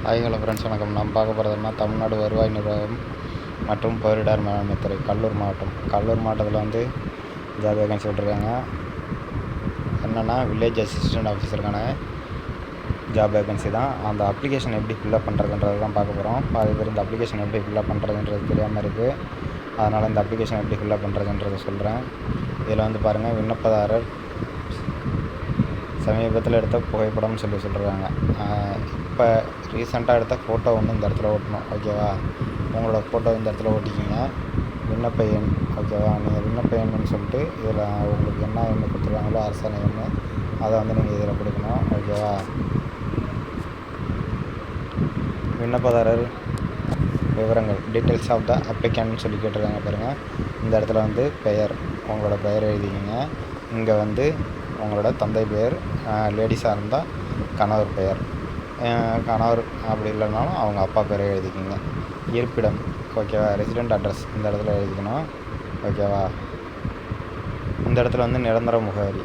Hi hello friends, வணக்கம். நம்ம பார்க்க போகிறதுனா தமிழ்நாடு வருவாய் நிர்வாகம் மற்றும் பேரிடர் மேலாண்மை துறை கடலூர் மாவட்டத்தில் வந்து ஜாப் வேகன்சி விட்டுருக்காங்க. என்னென்னா வில்லேஜ் அசிஸ்டன்ட் ஆஃபீஸருக்கான ஜாப் வேகன்சி தான். அந்த அப்ளிகேஷன் எப்படி ஃபில்அப் பண்ணுறதுன்றது தான் பார்க்க போகிறோம். பாதி பேர் இந்த அப்ளிகேஷன் எப்படி ஃபில்அப் பண்ணுறதுன்றது தெரியாமல் இருக்குது. அதனால் இந்த அப்ளிகேஷன் எப்படி ஃபில்அப் பண்ணுறதுன்றதை சொல்கிறேன். இதில் வந்து பாருங்கள், விண்ணப்பதாரர் சமீபத்தில் எடுத்த புகைப்படம்னு சொல்கிறாங்க. இப்போ ரீசெண்டாக எடுத்த ஃபோட்டோ வந்து இந்த இடத்துல ஓட்டணும், ஓகேவா? உங்களோட ஃபோட்டோ இந்த இடத்துல ஓட்டிக்கிங்க. விண்ணப்ப எண், ஓகேவா? நீங்கள் விண்ணப்ப எண்ணுன்னு சொல்லிட்டு இதில் உங்களுக்கு என்ன எண்ணு கொடுத்துருவாங்களோ அரசாணை எண்ணு, அதை வந்து நீங்கள் இதில் கொடுக்கணும், ஓகேவா? விண்ணப்பதாரர் விவரங்கள், டீட்டெயில்ஸ் ஆஃப் த அப்ளிகேண்ட்னு சொல்லி கேட்டிருக்காங்க பாருங்கள். இந்த இடத்துல வந்து பெயர், உங்களோட பெயர் எழுதிக்கிங்க. இங்கே வந்து உங்களோட தந்தை பெயர், லேடிஸாக இருந்தால் கணவர் பெயர், கணவர் அப்படி இல்லைனாலும் அவங்க அப்பா பேரை எழுதிக்கிங்க. இருப்பிடம், ஓகேவா? ரெசிடெண்ட் அட்ரஸ் இந்த இடத்துல எழுதிக்கணும், ஓகேவா? இந்த இடத்துல வந்து நிரந்தர முகவரி,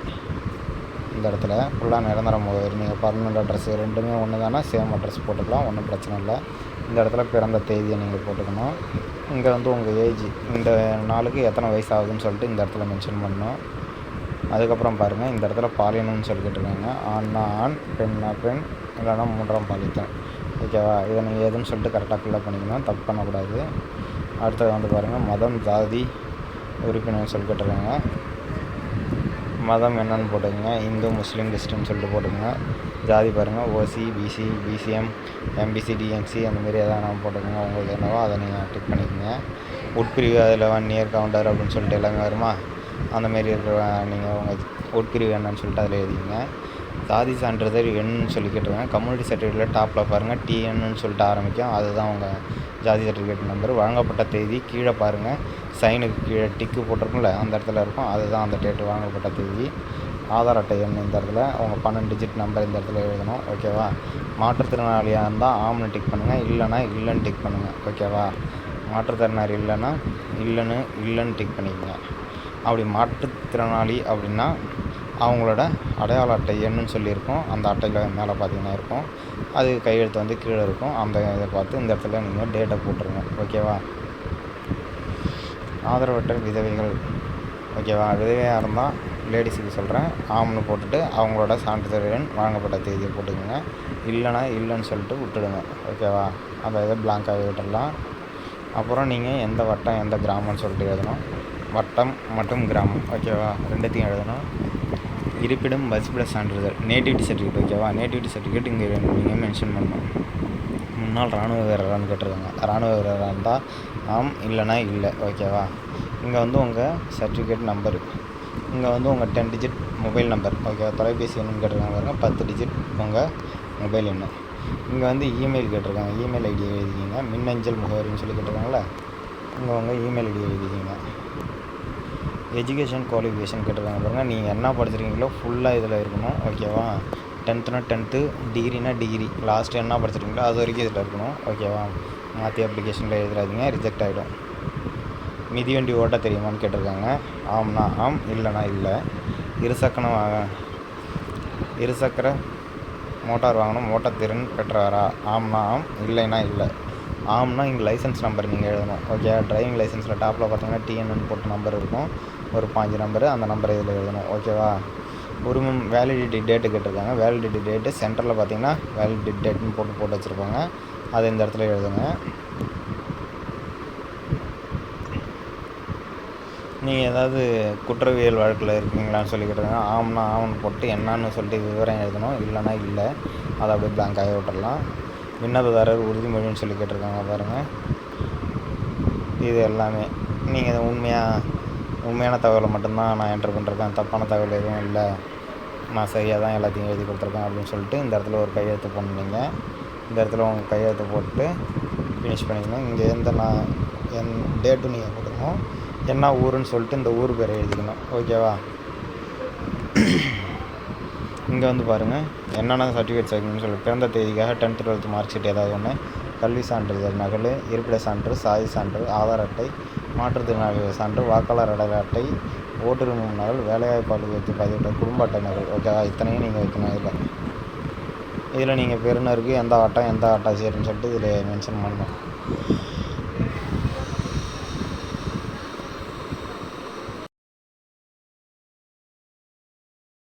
இந்த இடத்துல ஃபுல்லாக நிரந்தர முகவரி. நீங்கள் பர்மனெண்ட் அட்ரஸ் ரெண்டுமே ஒன்று தானே, சேம் அட்ரஸ் போட்டுக்கலாம், ஒன்றும் பிரச்சனை இல்லை. இந்த இடத்துல பிறந்த தேதியை நீங்கள் போட்டுக்கணும். இங்கே வந்து உங்கள் ஏஜ், இந்த நாளுக்கு எத்தனை வயசு ஆகுதுன்னு சொல்லிட்டு இந்த இடத்துல மென்ஷன் பண்ணணும். அதுக்கப்புறம் பாருங்கள், இந்த இடத்துல பாலினம்னு சொல்லி கேட்டிருக்காங்க. ஆண்னா ஆண், பெண்ணா பெண், இல்லைனா மூன்றாம் பாலினம், ஓகேவா? இதை நீங்கள் எதுன்னு சொல்லிட்டு கரெக்டாக ஃபில்அப் பண்ணிக்கணும், தப்பு பண்ணக்கூடாது. அடுத்தது வந்து பாருங்கள், மதம், ஜாதி, உறுப்பினர் சொல்லி கேட்டிருக்காங்க. மதம் என்னன்னு போட்டுக்கோங்க. இந்து, முஸ்லீம், கிறிஸ்டின் சொல்லிட்டு போட்டுக்கோங்க. ஜாதி பாருங்கள், ஓசி, பிசி, பிசிஎம், எம்பிசி, டிஎன்சி அந்தமாரி எதாவது நம்ம போட்டுக்கோங்க. உங்களுக்கு என்னவோ அதை நீங்கள் டிக் பண்ணிக்கோங்க. உட்பிரிவு அதில் 1 இயர் கவுண்டர் அப்படின்னு சொல்லிட்டு எல்லாமே வருமா, அந்தமாரி இருக்கிற நீங்கள் உங்கள் உட்பிரிவு என்னன்னு சொல்லிட்டு அதில் எழுதிங்க. ஜாதி சான்றிதழ் எண்ணுன்னு சொல்லி கேட்டிருக்காங்க. கம்யூனிட்டி சர்டிஃபிகேட்டில் டாப்பில் பாருங்கள், டிஎன்னு சொல்லிட்டு ஆரம்பிக்கும், அதுதான் உங்கள் ஜாதி சர்டிஃபிகேட் நம்பர். வழங்கப்பட்ட தேதி கீழே பாருங்கள், சைனுக்கு கீழே டிக்கு போட்டிருக்கும்ல, அந்த இடத்துல இருக்கும், அதுதான் அந்த டேட்டு, வழங்கப்பட்ட தேதி. ஆதார் அட்டை எண் இந்த இடத்துல உங்கள் 12 டிஜிட் நம்பர் இந்த இடத்துல எழுதணும், ஓகேவா? மாற்றுத்திறனாளியாக இருந்தால் ஆம்னு டிக் பண்ணுங்கள், இல்லைனா இல்லைன்னு டிக் பண்ணுங்கள், ஓகேவா? மாற்றுத்திறனாளி இல்லைன்னா இல்லைன்னு டிக் பண்ணிக்கோங்க. அப்படி மாற்றுத்திறனாளி அப்படின்னா அவங்களோட அடையாள அட்டை எண்ணுன்னு சொல்லியிருக்கோம், அந்த அட்டையில் மேலே பார்த்தீங்கன்னா இருக்கும், அது கையெழுத்து வந்து கீழே இருக்கும். அந்த இதை பார்த்து இந்த இடத்துல நீங்கள் டேட்டை போட்டுருங்க, ஓகேவா? ஆதரவற்ற விதவைகள், ஓகேவா? விதவையாக இருந்தால் லேடிஸுக்கு சொல்கிறேன், ஆம்னு போட்டுட்டு அவங்களோட சான்றிதழ் எண், வழங்கப்பட்ட தேதியை போட்டுக்கோங்க. இல்லைனா இல்லைன்னு சொல்லிட்டு விட்டுடுங்க, ஓகேவா? அந்த இதை பிளாங்காகவே விட்டுடலாம். அப்புறம் நீங்கள் எந்த வட்டம் எந்த கிராமம்னு சொல்லிட்டு எழுதணும், வட்டம் மற்றும் கிராமம், ஓகேவா? ரெண்டுத்தையும் எழுதணும். இருப்பிடம், வசிப்பிட சான்றிதழ், நேட்டிவிட்டி சர்டிஃபிகேட், ஓகேவா? நேட்டிவிட்டி சர்டிஃபிகேட் இங்கே நீங்கள் மென்ஷன் பண்ணணும். முன்னாள் இராணுவ வீரரான்னு கேட்டிருக்காங்க. இராணுவ வீரராக இருந்தால் ஆம், இல்லைனா இல்லை, ஓகேவா? இங்கே வந்து உங்கள் சர்டிஃபிகேட் நம்பரு, இங்கே வந்து உங்கள் 10 டிஜிட் மொபைல் நம்பர், ஓகேவா? தொலைபேசி எண்ணுன்னு கேட்டிருக்காங்க பாருங்க, 10 டிஜிட் உங்கள் மொபைல் எண்ணு. இங்கே வந்து இமெயில் கேட்டிருக்காங்க, இமெயில் ஐடி எழுதிக்கிங்க. மின்னஞ்சல் முகவரின்னு சொல்லி கேட்டிருக்காங்களே, இங்கே உங்கள் இமெயில் ஐடி எழுதிக்கிங்க. எஜுகேஷன் குவாலிஃபிகேஷன் கேட்டிருக்காங்க பாருங்கள், நீங்கள் என்ன படிச்சிருக்கீங்களோ ஃபுல்லாக இதில் இருக்கணும், ஓகேவா? 10னா 10, டிகிரினா டிகிரி, லாஸ்ட்டு என்ன படிச்சிருக்கீங்களோ அது வரைக்கும் இதில் இருக்கணும், ஓகேவா? மாற்றி அப்ளிகேஷனில் எழுதுறாதீங்க, ரிஜெக்ட் ஆகிடும். மிதிவண்டி ஓட்ட தெரியுமான்னு கேட்டிருக்காங்க. ஆம்னா ஆம், இல்லைனா இல்லை. இருசக்கர மோட்டார் வாங்கணும், மோட்டார் பெற்றவரா? ஆம்னா ஆம், இல்லைனா இல்லை. ஆம்னா இங்கே லைசன்ஸ் நம்பர் நீங்கள் எழுதணும், ஓகே? டிரைவிங் லைசன்ஸில் டாப்பில் பார்த்தீங்கன்னா டிஎன்னு போட்டு நம்பர் இருக்கும், ஒரு 5 நம்பரு, அந்த நம்பரை இதில் எழுதணும், ஓகேவா? உரிமம் வேலிடிட்டி டேட்டு கேட்டிருக்காங்க. வேலிடிட்டி டேட்டு சென்டரில் பார்த்தீங்கன்னா வேலிடிட்டி டேட்டுன்னு போட்டு வச்சுருப்பாங்க, அதை இந்த இடத்துல எழுதுங்க. நீங்கள் ஏதாவது குற்றவியல் வழக்கில் இருக்கீங்களான்னு சொல்லி கேட்டிருக்காங்க. ஆம்னா ஆம்னு போட்டு என்னான்னு சொல்லிட்டு விவரம் எழுதணும், இல்லைனா இல்லை, அதை அப்படியே பிளாங்காக விட்டுடலாம். விண்ணப்பதாரர் உறுதிமொழின்னு சொல்லி கேட்டிருக்காங்க பாருங்கள். இது எல்லாமே நீங்கள் இதை உண்மையான தகவலை மட்டும்தான் நான் என்ட்ரு பண்ணிருக்கேன், தப்பான தகவல் எதுவும் இல்லை, நான் சரியாக தான் எல்லாத்தையும் எழுதி கொடுத்துருக்கேன் அப்படின்னு சொல்லிட்டு இந்த இடத்துல ஒரு கையெழுத்து போடுவீங்க. இந்த இடத்துல உங்கள் கையெழுத்து போட்டு ஃபினிஷ் பண்ணிக்கணும். இங்கே என் டேட்டும் நீங்கள் போட்டுக்கணும், என்ன ஊருன்னு சொல்லிட்டு இந்த ஊர் பேரை எழுதிக்கணும், ஓகேவா? இங்கே வந்து பாருங்கள், என்னென்ன சர்டிஃபிகேட்ஸ் வைக்கணும்னு சொல்லி பிறந்த தேதிக்காக 10th 12th மார்க் ஷீட் ஏதாவது ஒன்று, கல்வி சான்றிதழ் நகல், இருப்பிட சான்று, சாதி சான்று, ஆதார் அட்டை, மாற்றுத்திறனாளி சான்று, வாக்காளர் அடையாள அட்டை, ஓட்டுரிமை நகல், வேலைவாய்ப்பு அலுவலகத்தில் பதிவிட்ட குடும்ப அட்டை நகல், ஓகேவா? இத்தனையும் நீங்கள் வைக்கணும். இதில் இதில் நீங்கள் பெறுநருக்கு எந்த ஆட்டம் எந்த ஆட்டாசியர்னு சொல்லிட்டு இதில் மென்ஷன் பண்ணணும்.